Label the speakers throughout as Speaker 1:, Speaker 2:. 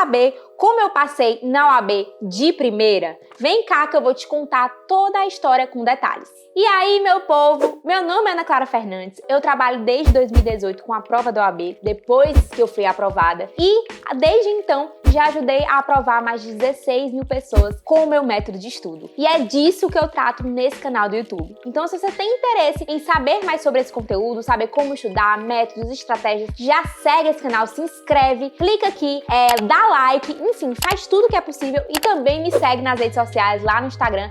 Speaker 1: saber como eu passei na OAB de primeira? Vem cá que eu vou te contar toda a história com detalhes. E aí, meu povo, meu nome é Ana Clara Fernandes, eu trabalho desde 2018 com a prova da OAB, depois que eu fui aprovada, e desde então já ajudei a aprovar mais de 16 mil pessoas com o meu método de estudo. E é disso que eu trato nesse canal do YouTube. Então, se você tem interesse em saber mais sobre esse conteúdo, saber como estudar, métodos, estratégias, já segue esse canal, se inscreve, clica aqui, dá like, enfim, faz tudo que é possível e também me segue nas redes sociais, lá no Instagram,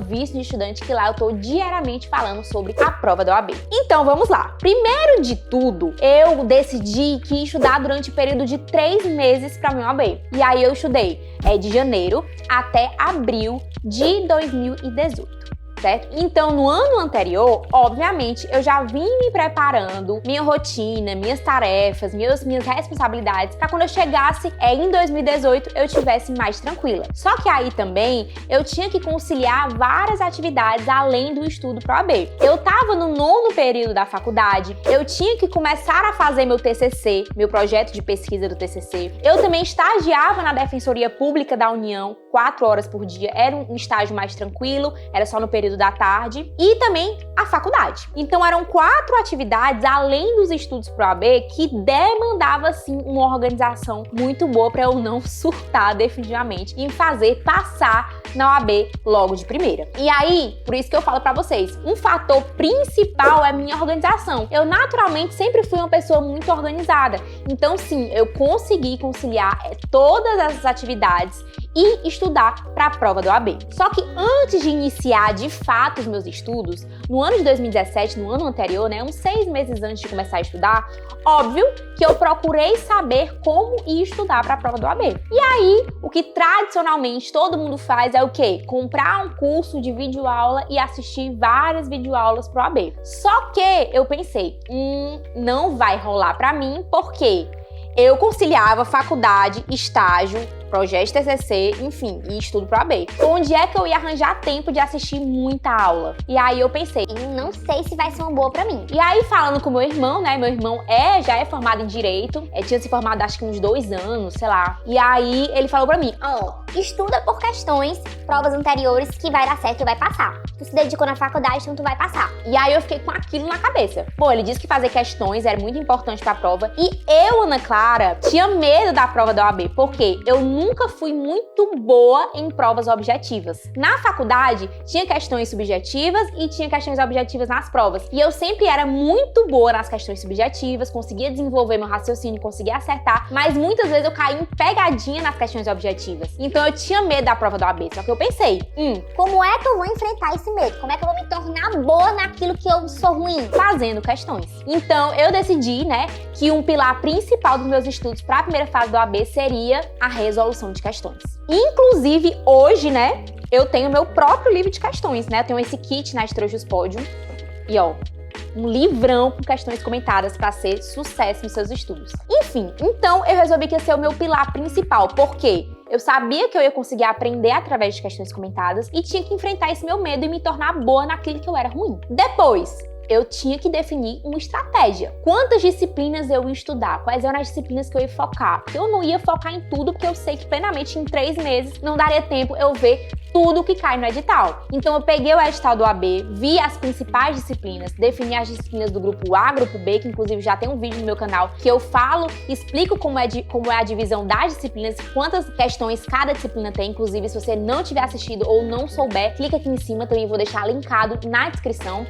Speaker 1: @vice-de-estudante, que lá eu tô diariamente falando sobre a prova da OAB. Então, vamos lá. Primeiro de tudo, eu decidi que ia estudar durante o período de 3 meses para minha OAB. E aí eu estudei de janeiro até abril de 2018. Certo? Então, no ano anterior, obviamente, eu já vim me preparando, minha rotina, minhas tarefas, minhas responsabilidades, para quando eu chegasse em 2018, eu tivesse mais tranquila. Só que aí também, eu tinha que conciliar várias atividades além do estudo pro OAB. Eu tava no 9º período da faculdade, eu tinha que começar a fazer meu TCC, meu projeto de pesquisa do TCC. Eu também estagiava na Defensoria Pública da União, 4 horas por dia, era um estágio mais tranquilo, era só no período da tarde, e também a faculdade. Então eram 4 atividades além dos estudos pro OAB que demandava sim uma organização muito boa para eu não surtar definitivamente em fazer passar na OAB logo de primeira. E aí, por isso que eu falo para vocês, um fator principal é minha organização. Eu naturalmente sempre fui uma pessoa muito organizada. Então sim, eu consegui conciliar todas essas atividades e estudar para a prova do OAB. Só que antes de iniciar de fato os meus estudos, no ano de 2017, no ano anterior, uns 6 meses antes de começar a estudar, óbvio que eu procurei saber como ir estudar para a prova do OAB. E aí, o que tradicionalmente todo mundo faz é o quê? Comprar um curso de videoaula e assistir várias videoaulas pro OAB. Só que eu pensei, não vai rolar para mim, porque eu conciliava faculdade, estágio, projeto de TCC, enfim, e estudo pro OAB. Onde é que eu ia arranjar tempo de assistir muita aula? E aí eu pensei,
Speaker 2: não sei se vai ser uma boa pra mim.
Speaker 1: E aí falando com meu irmão, meu irmão já é formado em Direito, tinha se formado acho que uns 2 anos, sei lá. E aí ele falou pra mim,
Speaker 2: estuda por questões, provas anteriores, que vai dar certo e vai passar. Tu se dedicou na faculdade, então tu vai passar.
Speaker 1: E aí eu fiquei com aquilo na cabeça. Pô, ele disse que fazer questões era muito importante pra prova. E eu, Ana Clara, tinha medo da prova da OAB, porque eu nunca fui muito boa em provas objetivas. Na faculdade, tinha questões subjetivas e tinha questões objetivas nas provas. E eu sempre era muito boa nas questões subjetivas, conseguia desenvolver meu raciocínio, conseguia acertar, mas muitas vezes eu caí em pegadinha nas questões objetivas. Então eu tinha medo da prova da OAB, só que eu pensei,
Speaker 2: como é que eu vou enfrentar esse medo? Como é que eu vou me tornar boa naquilo que eu sou ruim?
Speaker 1: Fazendo questões. Então eu decidi, que um pilar principal dos meus estudos para a primeira fase do OAB seria a resolução de questões. Inclusive, hoje, eu tenho meu próprio livro de questões, Eu tenho esse kit na Estrojos Podium e, um livrão com questões comentadas para ser sucesso nos seus estudos. Enfim, então eu resolvi que ia ser o meu pilar principal, porque eu sabia que eu ia conseguir aprender através de questões comentadas e tinha que enfrentar esse meu medo e me tornar boa naquilo que eu era ruim. Depois, eu tinha que definir uma estratégia. Quantas disciplinas eu ia estudar? Quais eram as disciplinas que eu ia focar? Porque eu não ia focar em tudo, porque eu sei que plenamente em 3 meses não daria tempo eu ver tudo que cai no edital. Então eu peguei o edital do OAB, vi as principais disciplinas, defini as disciplinas do grupo A, grupo B, que inclusive já tem um vídeo no meu canal que eu falo, explico como é a divisão das disciplinas, quantas questões cada disciplina tem. Inclusive, se você não tiver assistido ou não souber, clica aqui em cima, também vou deixar linkado na descrição.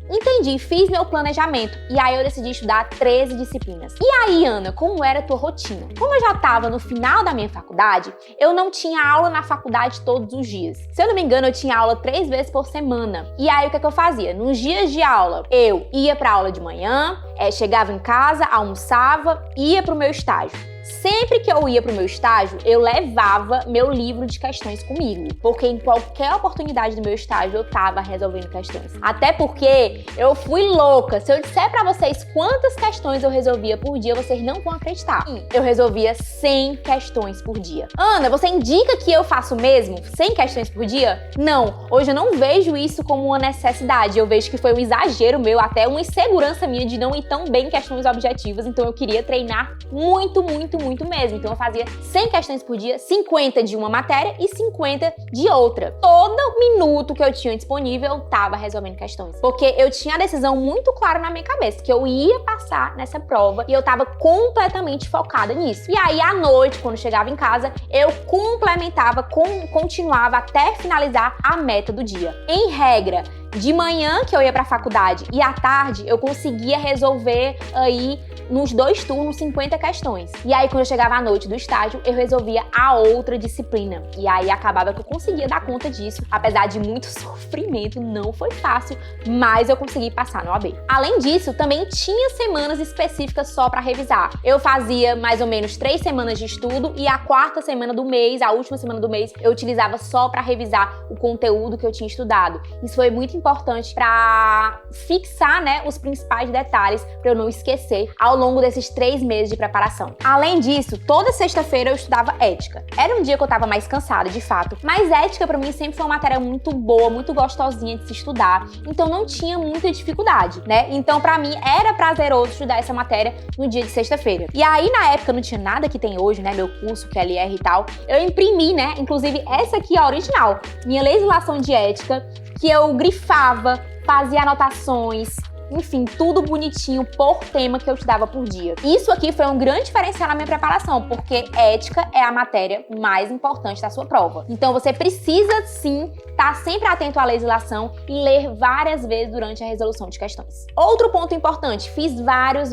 Speaker 1: Entendi, fiz meu planejamento e aí eu decidi estudar 13 disciplinas. E aí, Ana, como era a tua rotina? Como eu já estava no final da minha faculdade, eu não tinha aula na faculdade todos os dias. Se eu não me engano, eu tinha aula 3 vezes por semana. E aí, o que eu fazia? Nos dias de aula, eu ia pra aula de manhã, chegava em casa, almoçava, ia pro meu estágio. Sempre que eu ia pro meu estágio, eu levava meu livro de questões comigo, porque em qualquer oportunidade do meu estágio eu tava resolvendo questões. Até porque eu fui louca. Se eu disser pra vocês quantas questões eu resolvia por dia, vocês não vão acreditar. Eu resolvia 100 questões por dia. Ana, você indica que eu faço mesmo 100 questões por dia? Não, hoje eu não vejo isso como uma necessidade. Eu vejo que foi um exagero meu, até uma insegurança minha de não ir tão bem em questões objetivas. Então eu queria treinar muito muito mesmo. Então eu fazia 100 questões por dia, 50 de uma matéria e 50 de outra. Todo minuto que eu tinha disponível, eu tava resolvendo questões. Porque eu tinha a decisão muito clara na minha cabeça, que eu ia passar nessa prova e eu tava completamente focada nisso. E aí, à noite, quando chegava em casa, eu complementava, continuava até finalizar a meta do dia. Em regra, de manhã que eu ia pra faculdade e à tarde eu conseguia resolver aí nos 2 turnos 50 questões. E aí quando eu chegava à noite do estágio, eu resolvia a outra disciplina. E aí acabava que eu conseguia dar conta disso. Apesar de muito sofrimento, não foi fácil, mas eu consegui passar no OAB. Além disso, também tinha semanas específicas só pra revisar. Eu fazia mais ou menos 3 semanas de estudo e a 4ª semana do mês, a última semana do mês, eu utilizava só pra revisar o conteúdo que eu tinha estudado. Isso foi muito importante para fixar, né, os principais detalhes para eu não esquecer ao longo desses 3 meses de preparação. Além disso, toda sexta-feira eu estudava ética. Era um dia que eu tava mais cansada, de fato, mas ética para mim sempre foi uma matéria muito boa, muito gostosinha de se estudar, então não tinha muita dificuldade, né? Então para mim era prazeroso estudar essa matéria no dia de sexta-feira. E aí na época não tinha nada que tem hoje, né, meu curso, QLR e tal. Eu imprimi, né, inclusive essa aqui é a original, minha legislação de ética, que eu grifava, fazia anotações, enfim, tudo bonitinho por tema que eu estudava por dia. Isso aqui foi um grande diferencial na minha preparação, porque ética é a matéria mais importante da sua prova. Então você precisa sim estar sempre atento à legislação e ler várias vezes durante a resolução de questões. Outro ponto importante, fiz vários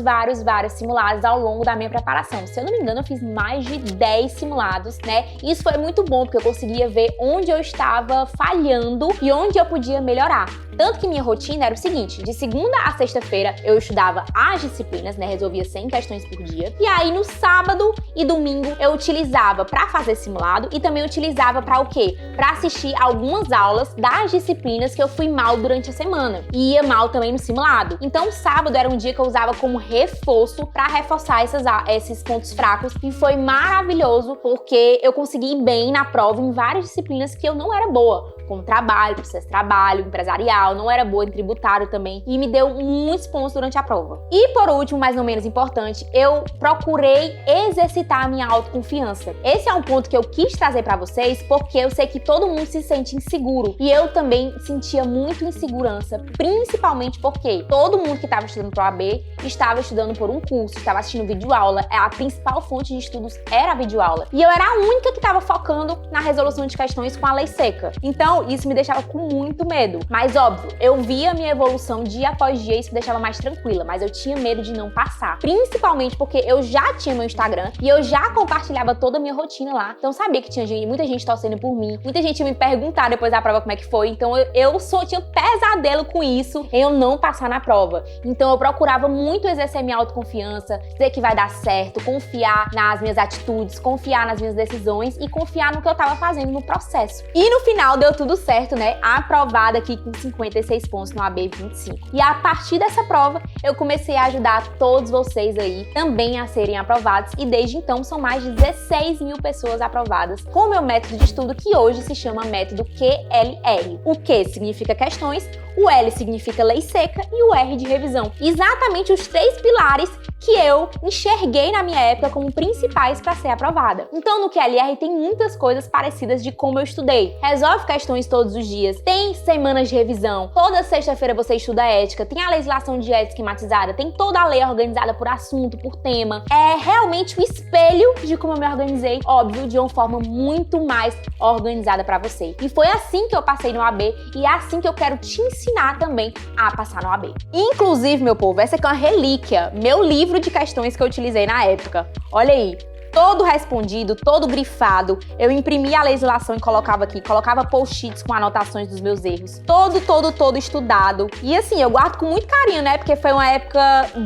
Speaker 1: simulados ao longo da minha preparação. Se eu não me engano, eu fiz mais de 10 simulados, né? Isso foi muito bom, porque eu conseguia ver onde eu estava falhando e onde eu podia melhorar. Tanto que minha rotina era o seguinte, de segunda a sexta-feira eu estudava as disciplinas, né, resolvia 100 questões por dia. E aí no sábado e domingo eu utilizava para fazer simulado e também utilizava para o quê? Para assistir algumas aulas das disciplinas que eu fui mal durante a semana. E ia mal também no simulado. Então o sábado era um dia que eu usava como reforço para reforçar esses pontos fracos e foi maravilhoso porque eu consegui ir bem na prova em várias disciplinas que eu não era boa, como trabalho, processo de trabalho, empresarial, não era boa em tributário também, e me deu muitos pontos durante a prova. E por último, mas não menos importante, eu procurei exercitar a minha autoconfiança. Esse é um ponto que eu quis trazer pra vocês, porque eu sei que todo mundo se sente inseguro, e eu também sentia muito insegurança, principalmente porque todo mundo que estava estudando pro OAB estava estudando por um curso, estava assistindo videoaula, a principal fonte de estudos era a videoaula, e eu era a única que estava focando na resolução de questões com a lei seca. Então, isso me deixava com muito medo. Mas, óbvio, eu via a minha evolução dia após dia e isso me deixava mais tranquila, mas eu tinha medo de não passar. Principalmente porque eu já tinha meu Instagram e eu já compartilhava toda a minha rotina lá. Então, sabia que tinha muita gente torcendo por mim, muita gente ia me perguntar depois da prova como é que foi. Então, eu tinha pesadelo com isso, em eu não passar na prova. Então, eu procurava muito exercer minha autoconfiança, dizer que vai dar certo, confiar nas minhas atitudes, confiar nas minhas decisões e confiar no que eu tava fazendo no processo. E no final, deu tudo certo, né? Aprovada aqui com 56 pontos no AB 25. E a partir dessa prova, eu comecei a ajudar todos vocês aí também a serem aprovados e desde então são mais de 16 mil pessoas aprovadas com o meu método de estudo que hoje se chama método QLR. O Q significa questões, o L significa lei seca e o R de revisão. Exatamente os 3 pilares que eu enxerguei na minha época como principais para ser aprovada. Então no QLR tem muitas coisas parecidas de como eu estudei. Resolve questões todos os dias, tem semanas de revisão, toda sexta-feira você estuda ética, tem a legislação de ética esquematizada, tem toda a lei organizada por assunto, por tema. É realmente o espelho de como eu me organizei, óbvio, de uma forma muito mais organizada para você. E foi assim que eu passei no AB e é assim que eu quero te ensinar também a passar no AB. Inclusive, meu povo, essa aqui é uma relíquia, meu livro de questões que eu utilizei na época. Olha aí. Todo respondido, todo grifado, eu imprimia a legislação e colocava aqui, colocava post-its com anotações dos meus erros. Todo estudado. E assim, eu guardo com muito carinho, né? Porque foi uma época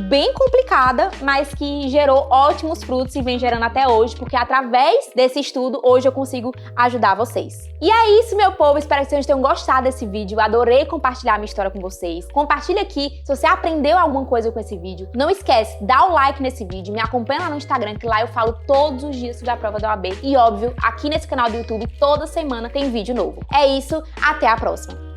Speaker 1: bem complicada, mas que gerou ótimos frutos e vem gerando até hoje, porque através desse estudo, hoje eu consigo ajudar vocês. E é isso, meu povo. Espero que vocês tenham gostado desse vídeo. Eu adorei compartilhar a minha história com vocês. Compartilha aqui se você aprendeu alguma coisa com esse vídeo. Não esquece, dá o like nesse vídeo, me acompanha lá no Instagram, que lá eu falo todos os dias sobre a prova da OAB. E óbvio, aqui nesse canal do YouTube, toda semana tem vídeo novo. É isso, até a próxima!